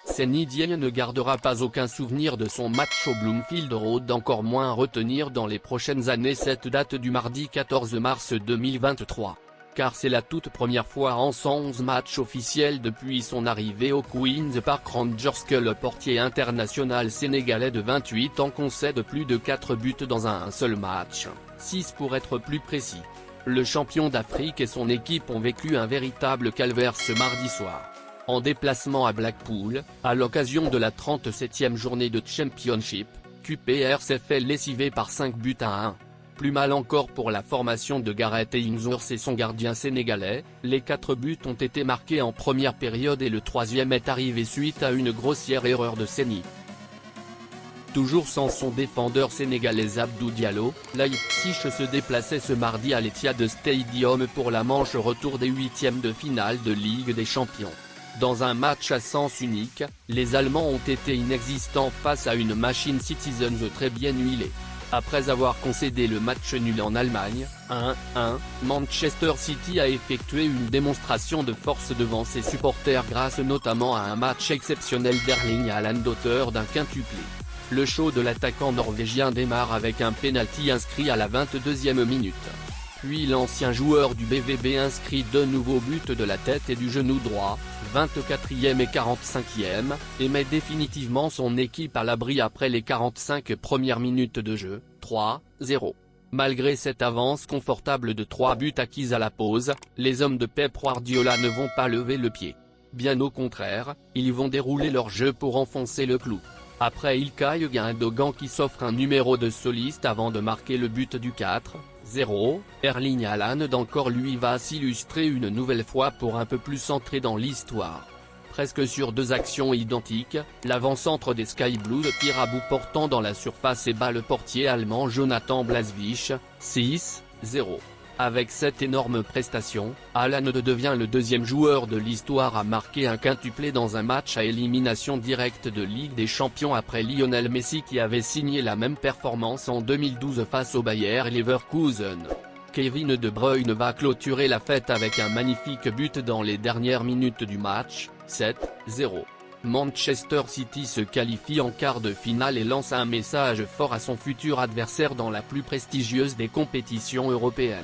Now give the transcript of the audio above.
Zenit ne gardera pas aucun souvenir de son match au Bloomfield Road, encore moins retenir dans les prochaines années cette date du mardi 14 mars 2023. Car c'est la toute première fois en 111 matchs officiels depuis son arrivée au Queen's Park Rangers que le portier international sénégalais de 28 ans concède plus de 4 buts dans un seul match, 6 pour être plus précis. Le champion d'Afrique et son équipe ont vécu un véritable calvaire ce mardi soir. En déplacement à Blackpool, à l'occasion de la 37e journée de Championship, QPR s'est fait lessiver par 5 buts à 1. Plus mal encore pour la formation de Gareth Ainsworth et son gardien sénégalais, les 4 buts ont été marqués en première période et le troisième est arrivé suite à une grossière erreur de Zenit. Toujours sans son défendeur sénégalais Abdou Diallo, Leipzig se déplaçait ce mardi à l'Etihad Stadium pour la manche retour des huitièmes de finale de Ligue des Champions. Dans un match à sens unique, les Allemands ont été inexistants face à une machine Citizens très bien huilée. Après avoir concédé le match nul en Allemagne, 1-1, Manchester City a effectué une démonstration de force devant ses supporters grâce notamment à un match exceptionnel d'Erling Haaland d'auteur d'un quintuplé. Le show de l'attaquant norvégien démarre avec un pénalty inscrit à la 22e minute. Puis l'ancien joueur du BVB inscrit 2 nouveaux buts de la tête et du genou droit, 24e et 45e, et met définitivement son équipe à l'abri après les 45 premières minutes de jeu, 3-0. Malgré cette avance confortable de 3 buts acquise à la pause, les hommes de Pep Guardiola ne vont pas lever le pied. Bien au contraire, ils vont dérouler leur jeu pour enfoncer le clou. Après Ilkay Gundogan qui s'offre un numéro de soliste avant de marquer le but du 4-0, Erling Haaland encore lui va s'illustrer une nouvelle fois pour un peu plus entrer dans l'histoire. Presque sur 2 actions identiques, l'avant-centre des Sky Blues tire à bout portant dans la surface et bat le portier allemand Jonathan Błaszczak, 6-0. Avec cette énorme prestation, Haaland devient le deuxième joueur de l'histoire à marquer un quintuplé dans un match à élimination directe de Ligue des Champions après Lionel Messi qui avait signé la même performance en 2012 face au Bayer Leverkusen. Kevin De Bruyne va clôturer la fête avec un magnifique but dans les dernières minutes du match, 7-0. Manchester City se qualifie en quart de finale et lance un message fort à son futur adversaire dans la plus prestigieuse des compétitions européennes.